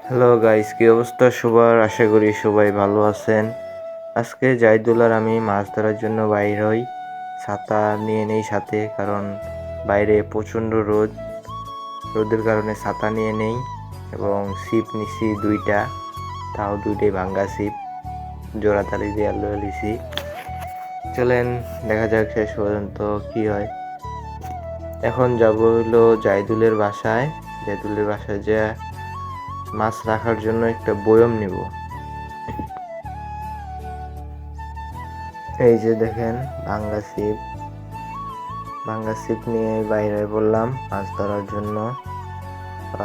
Hello guys, কি অবস্থা সবার? আশা করি সবাই ভালো আছেন। আজকে জাহিদুল আর আমি মাছ ধরার জন্য বাইর হই। ছাতা নিয়ে নেই সাথে, কারণ বাইরে প্রচণ্ড রোদ। রোদের কারণে ছাতা নিয়ে নেই এবং ছিপ নিছি দুইটা, তাও দুইটাই ভাঙ্গা ছিপ, জোড়াতালি দিয়ে লয়ে লিছি। চলেন দেখা যাক শেষ পর্যন্ত কি হয়। এখন যাব হইলো জাহিদুলের বাসায়। জাহিদুলের বাসায় যে মাছ রাখার জন্য একটা বয়ম নিব। এই যে দেখেন ভাঙ্গা ছিপ নিয়ে বাইরে বললাম মাছ ধরার জন্য।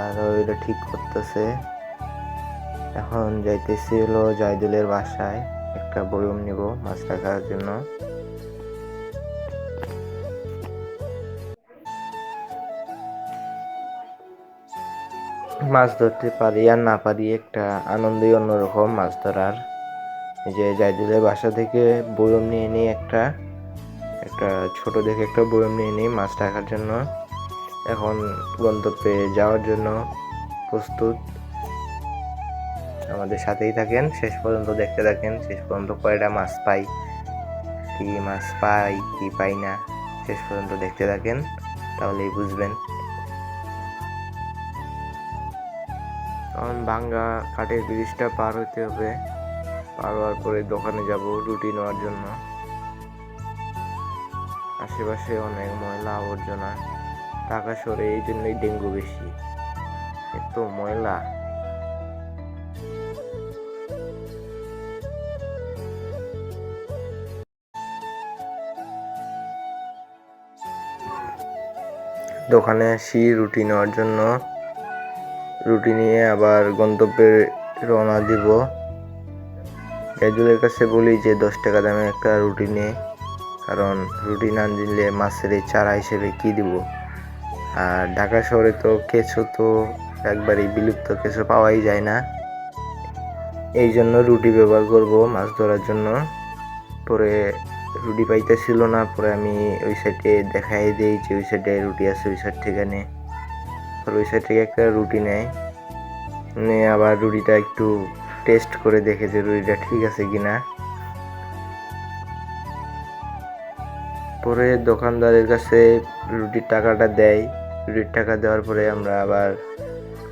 আর ওইটা ঠিক করতেছে। এখন যাইতেছি হলো জাহিদুলের বাসায়, একটা বয়ম নিব মাছ রাখার জন্য। মাছ ধরতে পারি আর না পারি, একটা আনন্দই অন্যরকম মাছ ধরার। এই যে জাহিদুলের বাসা থেকে বয়ম নিয়ে নিই, একটা একটা ছোট দেখে একটা বয়ম নিয়ে নিই মাছ রাখার জন্য। এখন গন্তব্যে যাওয়ার জন্য প্রস্তুত। আমাদের সাথেই থাকেন, শেষ পর্যন্ত দেখতে থাকেন, শেষ পর্যন্ত কয়টা মাছ পাই, কি মাছ পাই কি পাই না, শেষ পর্যন্ত দেখতে থাকেন, তাহলেই বুঝবেন। এখন ভাঙ্গা কাঠের ব্রিজটা পার হতে হবে। পার হওয়ার পরে দোকানে যাব রুটি নেওয়ার জন্য। আশেপাশে অনেক ময়লা আবর্জনা, ঢাকা শহরে এই জন্যই ডেঙ্গু বেশি, এত ময়লা। দোকানে আসি রুটি নেওয়ার জন্য। রুটি নিয়ে আবার গন্তব্যে রওনা দিব। জাহিদুলের কাছে বলি যে 10 টাকা দামে একটা রুটি নে, কারণ রুটি না দিলে মাছের এই চারা হিসেবে কি দিব। আর ঢাকা শহরে তো কেঁচো তো একবারেই বিলুপ্ত, কেঁচো পাওয়াই যায় না, এই জন্য রুটি ব্যবহার করব মাছ ধরার জন্য। পরে রুটি পাইতেছিল না, পরে আমি ওই সাইডে দেখাই দিই যে ওই সাইডে রুটি আছে, ওই সাইড থেকে নে। পরে ওই সাইড থেকে একটা রুটি নেয়, নিয়ে আবার রুটিটা একটু টেস্ট করে দেখে যে রুটিটা ঠিক আছে কিনা। পরে দোকানদারের কাছে রুটির টাকাটা দেয়। রুটির টাকা দেওয়ার পরে আমরা আবার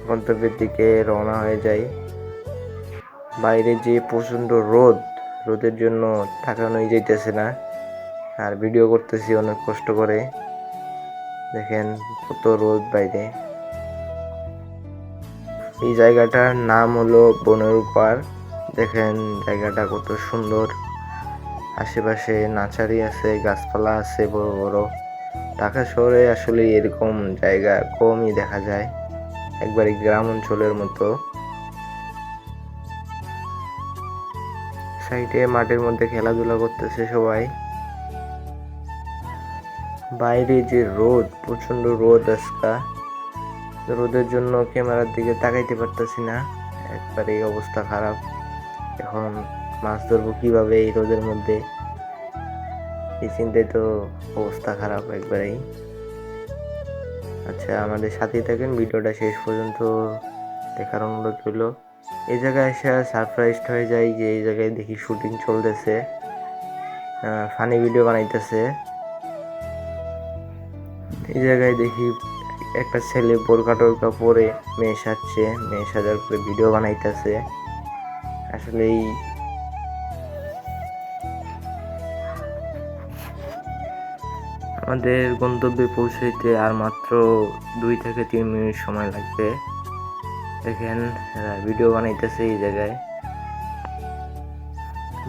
গন্তব্যের দিকে রওনা হয়ে যাই। বাইরে যে প্রচণ্ড রোদের জন্য তাকানোই যাইতেছে না, আর ভিডিও করতেছি অনেক কষ্ট করে। দেখেন কত রোদ বাইরে। এই জায়গাটার নাম হলো বনের পার। দেখেন জায়গাটা কত সুন্দর, আশেপাশে নাচারি আছে, গাছপালা আছে বড় বড়। ঢাকা শহরে আসলে এরকম জায়গা কমই দেখা যায়, একবারে গ্রাম অঞ্চলের মতো। সাইডে মাঠের মধ্যে খেলাধুলা করতেছে সবাই। বাইরে যে রোদ, প্রচন্ড রোদ আজকা। রোদের জন্য ক্যামেরার দিকে তাকাইতে পারতেছি না, একবারে অবস্থা খারাপ। এখন মাছ ধরবো কিভাবে এই রোদের মধ্যে, এই চিন্তায় তো অবস্থা খারাপ একবারেই। আচ্ছা, আমাদের সাথেই থাকেন, ভিডিওটা শেষ পর্যন্ত দেখার অনুরোধ রইল। এই জায়গায় এসে সারপ্রাইজড হয়ে যায় যে এই জায়গায় দেখি শুটিং চলতেছে, ফানি ভিডিও বানাইতেছে। এই জায়গায় দেখি একটা ছেলে বোরকা টোরকা পরে মেয়ে সাজছে, মেয়ে সাজার পরে ভিডিও বানাইতেছে। আসলেই আমাদের গন্তব্যে পৌঁছাইতে আর মাত্র 2 থেকে 3 মিনিট সময় লাগবে। দেখেন ভিডিও বানাইতেছে এই জায়গায়,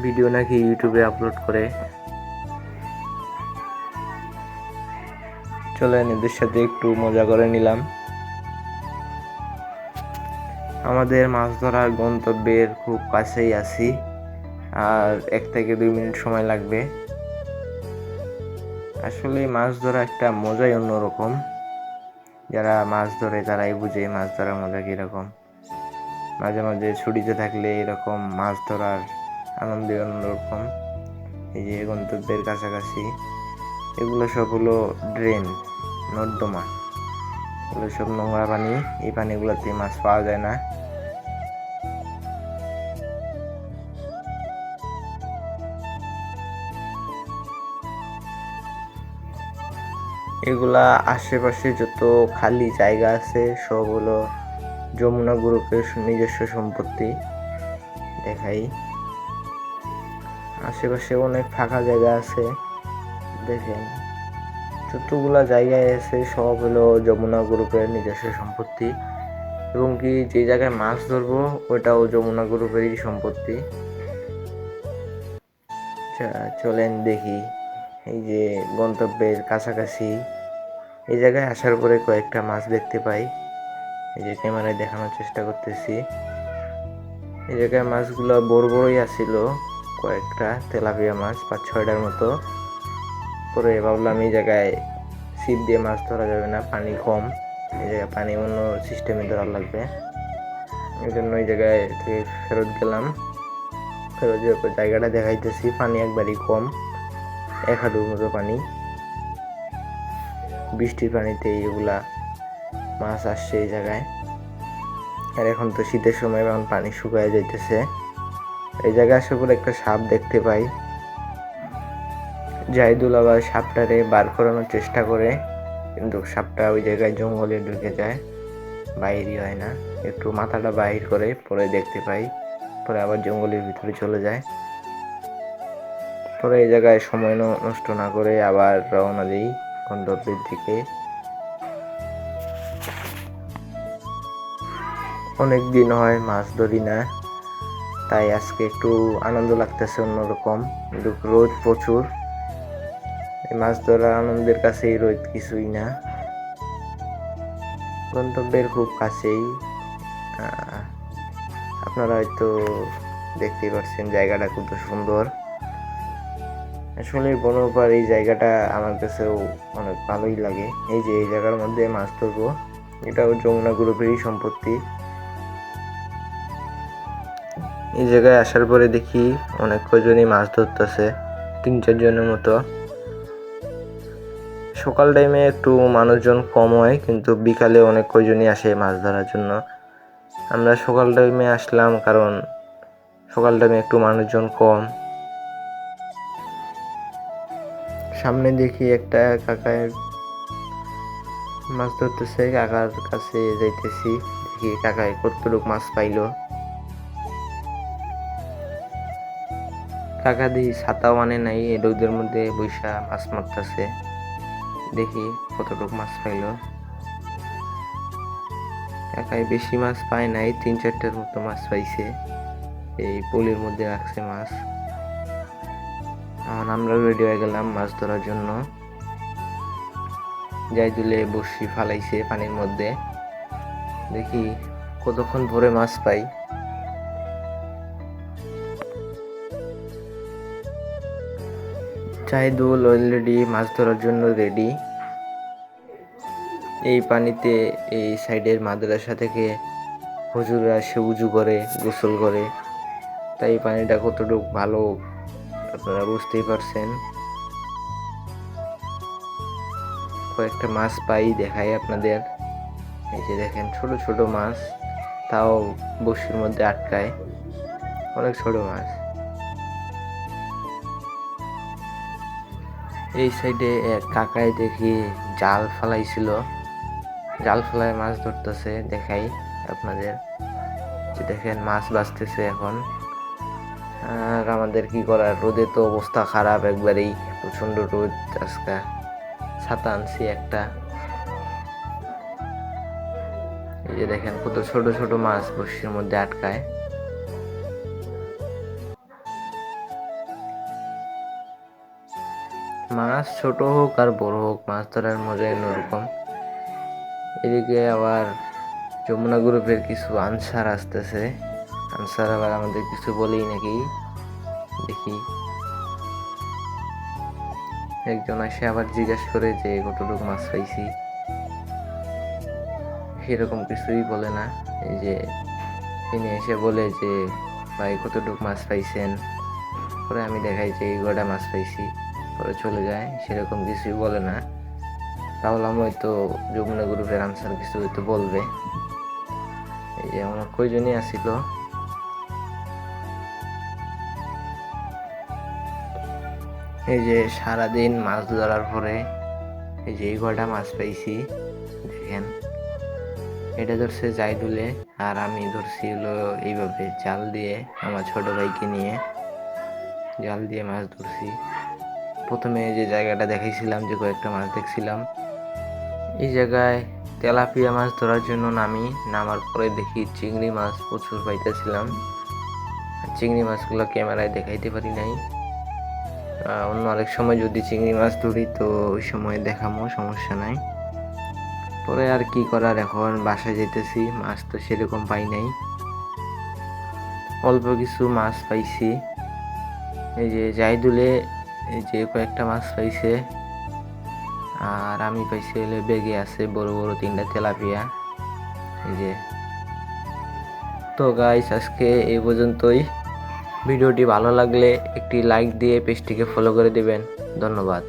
ভিডিও নাকি ইউটিউবে আপলোড করে। চলেন এদের সাথে একটু মজা করে নিলাম। আমাদের মাছ ধরার গন্তব্যের খুব কাছেই আছি, আর 1 থেকে 2 মিনিট সময় লাগবে। আসলে মাছ ধরা একটা মজাই অন্যরকম, যারা মাছ ধরে তারাই বুঝে মাছ ধরার মজা কীরকম। মাঝে মাঝে ছুটিতে থাকলে এরকম মাছ ধরার আনন্দই অন্যরকম। এই যে গন্তব্যের কাছাকাছি, এগুলো সব হলো ড্রেন, নর্দমা, এগুলো সব নোংরা পানি, এই পানিগুলোতে মাছ পাওয়া যায় না। এগুলা আশেপাশে যত খালি জায়গা আছে সব হলো যমুনা গ্রুপের নিজস্ব সম্পত্তি। দেখাই, আশেপাশে অনেক ফাঁকা জায়গা আছে, দেখেন যতগুলা জায়গায় আছে সব হলো যমুনা গ্রুপের নিজস্ব সম্পত্তি, এবং কি যে জায়গায় মাছ ধরবো ওটাও যমুনা গ্রুপেরই সম্পত্তি। চলেন দেখি, এই যে গন্তব্যের কাছাকাছি এই জায়গায় আসার পরে কয়েকটা মাছ দেখতে পাই। এই যে ক্যামেরায় দেখানোর চেষ্টা করতেছি, এই জায়গায় মাছগুলো বড় বড়ই আসছিল, কয়েকটা তেলাপিয়া মাছ 5-6টার মতো। পরে ভাবলাম এই জায়গায় ছিপ দিয়ে মাছ ধরা যাবে না, পানি কম, এই জায়গায় পানি অন্য সিস্টেমে ধরা লাগবে। এই জন্য এই জায়গায় থেকে ফেরত গেলাম। ফেরত যাওয়ার পর জায়গাটা দেখাইতেছি, পানি একবারই কম, 1 হাঁটুর মতো পানি। বৃষ্টির পানিতে এগুলা মাছ আসছে এই জায়গায়। আর এখন তো শীতের সময়, এখন পানি শুকায় যাইতেছে। এই জায়গায় আসার পর একটা সাপ দেখতে পাই। জাহিদুল আবার সাপটারে বার করানোর চেষ্টা করে, কিন্তু সাপটা ওই জায়গায় জঙ্গলে ঢুকে যায়, বাইরই হয় না। একটু মাথাটা বাহির করে পরে দেখতে পাই, পরে আবার জঙ্গলের ভিতরে চলে যায়। পরে এই জায়গায় সময় নষ্ট না করে আবার রওনা দিই গন্তব্যের দিকে। অনেক দিন হয় মাছ ধরি না, তাই আজকে একটু আনন্দ লাগতেছে অন্যরকম, কিন্তু রোদ প্রচুর। এই মাছ ধরার আনন্দের কাছে এই রোদ কিছুই না। গন্তব্যের খুব কাছেই, আপনারা হয়তো দেখতেই পাচ্ছেন জায়গাটা কত সুন্দর। আসলে বনপার এই জায়গাটা আমার কাছেও অনেক ভালোই লাগে। এই যে এই জায়গার মধ্যে মাছ ধরবো, এটাও যমুনা গ্রুপেরই সম্পত্তি। এই জায়গায় আসার পরে দেখি অনেক কয়জনই মাছ ধরতেছে, 3-4 জনের মতো। সকাল টাইমে একটু মানুষজন কম হয়, কিন্তু বিকালে অনেক কয়জনই আসে মাছ ধরার জন্য। আমরা সকাল টাইমে আসলাম কারণ সকাল টাইমে একটু মানুষজন কম। সামনে দেখি একটা কাকায় মাছ ধরতেছে, কাকার কাছে যাইতেছি, দেখি কাকায় কতটুক মাছ পাইলো। কাকা দেখি ছাতাও আনে নাই, এই রোদের মধ্যে বৈশা মাছ মারতেছে, দেখি কতটুক মাছ পাইলো। কাকায় বেশি মাছ পায় নাই, 3-4টার মতো মাছ পাইছে, এই পলির মধ্যে রাখছে মাছ। এখন আমরা রেডি হয়ে গেলাম মাছ ধরার জন্য। জাইদুলে বড়শি ফালাইছে পানির মধ্যে, দেখি কতক্ষণ ধরে মাছ পাই। জাহিদুল অলরেডি মাছ ধরার জন্য রেডি। এই পানিতে এই সাইডের মাদ্রাসা থেকে হুজুররা এসে উজু করে, গোসল করে, তাই পানিটা কতটুকু ভালো আপনারা বুঝতেই পারছেন। কয়েকটা মাছ পাই, দেখাই আপনাদের। এই যে দেখেন ছোট ছোট মাছ, তাও বড়শির মধ্যে আটকায়, অনেক ছোট মাছ। এই সাইডে এক কাকায় দেখি জাল ফালাইছিল, জাল ফেলায় মাছ ধরতেছে, দেখাই আপনাদের। দেখেন মাছ বাঁচতেছে এখন। আর আমাদের কি করার, রোদে তো অবস্থা খারাপ একবারেই, প্রচন্ড রোদ। আজকে ছাতা আনছি একটা। এই যে দেখেন কত ছোট ছোট মাছ বড়শির মধ্যে আটকায়। মাছ ছোট হোক আর বড় হোক, মাছ ধরার মজা অন্যরকম। এদিকে আবার যমুনা গ্রুপের কিছু আনসার আসতেছে, আনসার আবার আমাদের কিছু বলেই নাকি, দেখি একজন এসে আবার জিজ্ঞাসা করে যে কতটুকু মাছ পাইছি, সেরকম কিছুই বলে না। এই যে তিনি এসে বলে যে ভাই কতটুকু মাছ পাইছেন, পরে আমি দেখাই যে এই কটা মাছ পাইছি, পরে চলে যায়, সেরকম কিছুই বলে না। ভাবলাম হয়তো যমুনা গ্রুপের আনসার কিছু হয়তো বলবে। এই যে আমার কয়জনই আসিল। এই যে সারাদিন মাছ ধরার পরে এই যে এই কটা মাছ পাইছি দেখেন, এটা ধরছে জাইদুলে আর আমি ধরছি হলো এইভাবে জাল দিয়ে, আমার ছোট ভাইকে নিয়ে জাল দিয়ে মাছ ধরছি। প্রথমে যে জায়গাটা দেখাইছিলাম, যে কয়েকটা মাছ দেখছিলাম, এই জায়গায় তেলাপিয়া মাছ ধরার জন্য নামার পরে দেখি চিংড়ি মাছ প্রচুর পাইতেছিলাম। চিংড়ি মাছগুলো ক্যামেরায় দেখাইতে পারি নাই, অন্য আরেক সময় যদি চিংড়ি মাছ ধরি তো ওই সময় দেখামো, সমস্যা নাই। পরে আর কি করার, এখন বাসায় যেতেছি, মাছ তো সেরকম পাই নাই, অল্প কিছু মাছ পাইছি। এই যে জাইদুলে এই যে কয়েকটা মাছ পাইছে, আর আমি পাইছি হলে বেগে আছে বড় বড় 3টা তেলাপিয়া। এই যে, তো গাইস আজকে এই পর্যন্তই। ভিডিওটি ভালো লাগলে একটি লাইক দিয়ে পেজটিকে ফলো করে দিবেন। ধন্যবাদ।